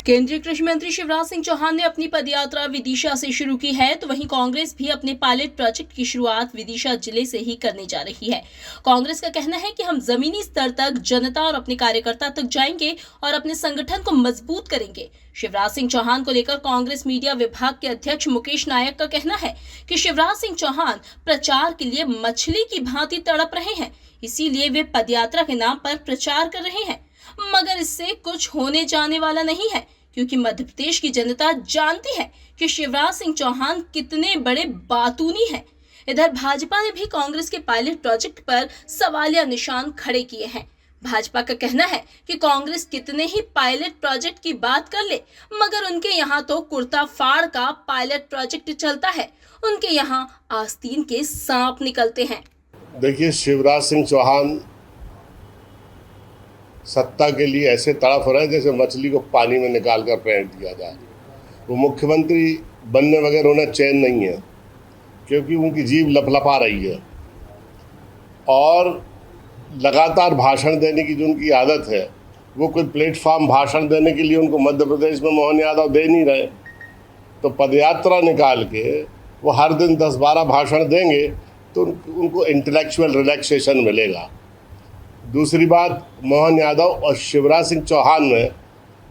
केंद्रीय कृषि मंत्री शिवराज सिंह चौहान ने अपनी पदयात्रा विदिशा से शुरू की है, तो वहीं कांग्रेस भी अपने पायलट प्रोजेक्ट की शुरुआत विदिशा जिले से ही करने जा रही है। कांग्रेस का कहना है कि हम जमीनी स्तर तक जनता और अपने कार्यकर्ता तक जाएंगे और अपने संगठन को मजबूत करेंगे। शिवराज सिंह चौहान को लेकर कांग्रेस मीडिया विभाग के अध्यक्ष मुकेश नायक का कहना है कि शिवराज सिंह चौहान प्रचार के लिए मछली की भांति तड़प रहे हैं, इसीलिए वे पदयात्रा के नाम पर प्रचार कर रहे हैं, मगर इससे कुछ होने जाने वाला नहीं है, क्योंकि मध्य प्रदेश की जनता जानती है कि शिवराज सिंह चौहान कितने बड़े बातूनी हैं। इधर भाजपा ने भी कांग्रेस के पायलट प्रोजेक्ट पर सवालिया निशान खड़े किए हैं। भाजपा का कहना है कि कांग्रेस कितने ही पायलट प्रोजेक्ट की बात कर ले, मगर उनके यहाँ तो कुर्ता फाड़ का पायलट प्रोजेक्ट चलता है। उनके यहाँ आस्तीन के सांप निकलते हैं। देखिए, शिवराज सिंह चौहान सत्ता के लिए ऐसे तड़प रहे हैं जैसे मछली को पानी में निकाल कर फेंक दिया जाए। वो मुख्यमंत्री बनने वगैरह उन्हें चैन नहीं है, क्योंकि उनकी जीभ लपलपा रही है और लगातार भाषण देने की जो उनकी आदत है, वो कोई प्लेटफॉर्म भाषण देने के लिए उनको मध्य प्रदेश में मोहन यादव दे नहीं रहे। तो पदयात्रा निकाल के वो हर दिन 10-12 भाषण देंगे तो उनको इंटेलेक्चुअल रिलैक्सेशन मिलेगा। दूसरी बात, मोहन यादव और शिवराज सिंह चौहान में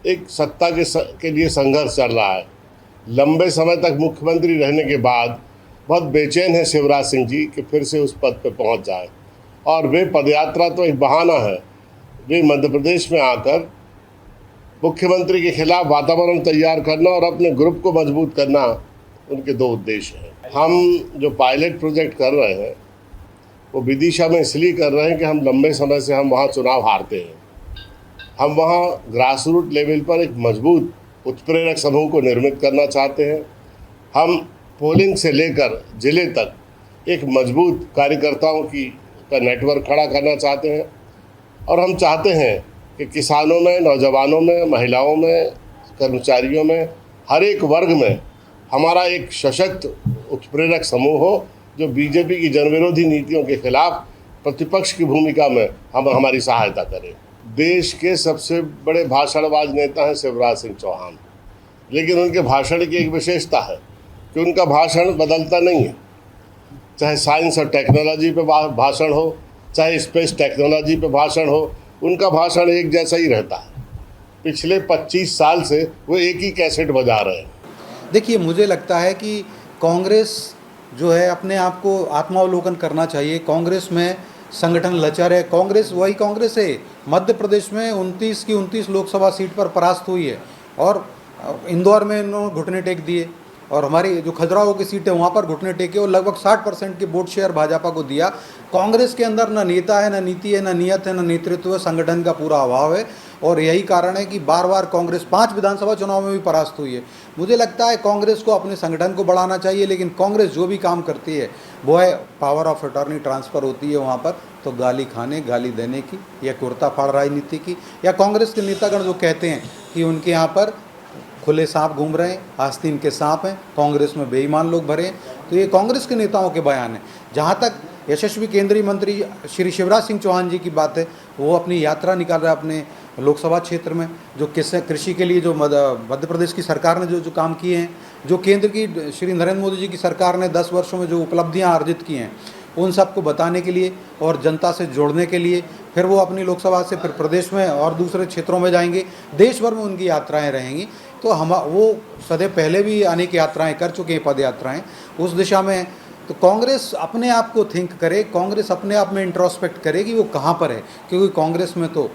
एक सत्ता के लिए संघर्ष चल रहा है। लंबे समय तक मुख्यमंत्री रहने के बाद बहुत बेचैन है शिवराज सिंह जी कि फिर से उस पद पर पहुंच जाए, और वे पदयात्रा तो एक बहाना है। वे मध्य प्रदेश में आकर मुख्यमंत्री के खिलाफ वातावरण तैयार करना और अपने ग्रुप को मजबूत करना उनके दो उद्देश्य हैं। हम जो पायलट प्रोजेक्ट कर रहे हैं वो विदिशा में इसलिए कर रहे हैं कि हम लंबे समय से हम वहाँ चुनाव हारते हैं। हम वहाँ ग्रास रूट लेवल पर एक मजबूत उत्प्रेरक समूह को निर्मित करना चाहते हैं। हम पोलिंग से लेकर जिले तक एक मजबूत कार्यकर्ताओं का नेटवर्क खड़ा करना चाहते हैं, और हम चाहते हैं कि किसानों में, नौजवानों में, महिलाओं में, कर्मचारियों में, हर एक वर्ग में हमारा एक सशक्त उत्प्रेरक समूह हो जो बीजेपी की जनविरोधी नीतियों के खिलाफ प्रतिपक्ष की भूमिका में हमारी सहायता करे। देश के सबसे बड़े भाषणबाज नेता हैं शिवराज सिंह चौहान, लेकिन उनके भाषण की एक विशेषता है कि उनका भाषण बदलता नहीं है। चाहे साइंस और टेक्नोलॉजी पे भाषण हो, चाहे स्पेस टेक्नोलॉजी पे भाषण हो, उनका भाषण एक जैसा ही रहता है। पिछले 25 साल से वो एक ही कैसेट बजा रहे हैं। देखिए, मुझे लगता है कि कांग्रेस जो है अपने आप को आत्मावलोकन करना चाहिए। कांग्रेस में संगठन लचर है। कांग्रेस वही कांग्रेस है। मध्य प्रदेश में 29 की 29 लोकसभा सीट पर परास्त हुई है, और इंदौर में इन्होंने घुटने टेक दिए, और हमारी जो खजुराहो की सीट है वहाँ पर घुटने टेके, और लगभग 60% के वोट शेयर भाजपा को दिया। कांग्रेस के अंदर न नेता है, न नीति है, न नियत है, न नेतृत्व है, संगठन का पूरा अभाव है, और यही कारण है कि बार बार कांग्रेस 5 विधानसभा चुनाव में भी परास्त हुई है। मुझे लगता है कांग्रेस को अपने संगठन को बढ़ाना चाहिए, लेकिन कांग्रेस जो भी काम करती है वो है पावर ऑफ अटॉर्नी ट्रांसफ़र होती है वहाँ पर, तो गाली खाने, गाली देने की, या कुर्ता फाड़ राजनीति की, या कांग्रेस के नेतागण जो कहते हैं कि उनके यहाँ पर खुले सांप घूम रहे हैं, आस्तीन के सांप हैं, कांग्रेस में बेईमान लोग भरे हैं, तो ये कांग्रेस के नेताओं के बयान हैं। जहाँ तक यशस्वी केंद्रीय मंत्री श्री शिवराज सिंह चौहान जी की बात है, वो अपनी यात्रा निकाल रहे हैं अपने लोकसभा क्षेत्र में, जो कृषि के लिए जो मध्य प्रदेश की सरकार ने जो काम किए हैं, जो केंद्र की श्री नरेंद्र मोदी जी की सरकार ने 10 वर्षों में जो उपलब्धियां अर्जित की हैं, उन सबको बताने के लिए और जनता से जोड़ने के लिए फिर वो अपनी लोकसभा से फिर प्रदेश में और दूसरे क्षेत्रों में जाएंगे। देश भर में उनकी यात्राएं रहेंगी। तो वो सदैव पहले भी अनेक यात्राएं कर चुके हैं, पद यात्राएँ उस दिशा में। तो कांग्रेस अपने आप को थिंक करे, कांग्रेस अपने आप में इंट्रोस्पेक्ट करे कि वो कहाँ पर है, क्योंकि कांग्रेस में तो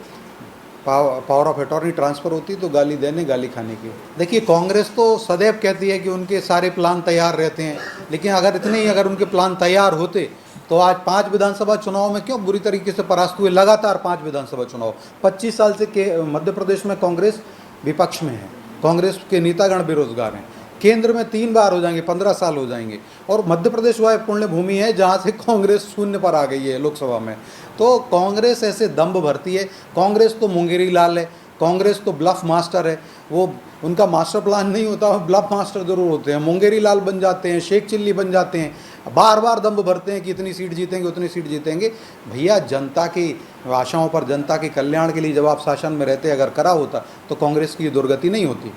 पावर ऑफ अटॉर्नी ट्रांसफ़र होती तो गाली देने, गाली खाने की। देखिए, कांग्रेस तो सदैव कहती है कि उनके सारे प्लान तैयार रहते हैं, लेकिन अगर उनके प्लान तैयार होते तो आज 5 विधानसभा चुनाव में क्यों बुरी तरीके से परास्त हुए, लगातार 5 विधानसभा चुनाव। 25 साल से मध्य प्रदेश में कांग्रेस विपक्ष में है, कांग्रेस के नेतागण बेरोजगार हैं, केंद्र में 3 बार हो जाएंगे, 15 साल हो जाएंगे, और मध्य प्रदेश वह पुण्य भूमि है जहाँ से कांग्रेस शून्य पर आ गई है लोकसभा में। तो कांग्रेस ऐसे दम्भ भरती है। कांग्रेस तो मुंगेरी लाल है, कांग्रेस तो ब्लफ मास्टर है। वो उनका मास्टर प्लान नहीं होता, ब्लफ मास्टर जरूर होते हैं, मुंगेरी लाल बन जाते हैं, शेख चिल्ली बन जाते हैं, बार बार दम्भ भरते हैं कि इतनी सीट जीतेंगे उतनी सीट जीतेंगे। भैया जनता की आशाओं पर, जनता के कल्याण के लिए जब आप शासन में रहते अगर करा होता तो कांग्रेस की दुर्गति नहीं होती।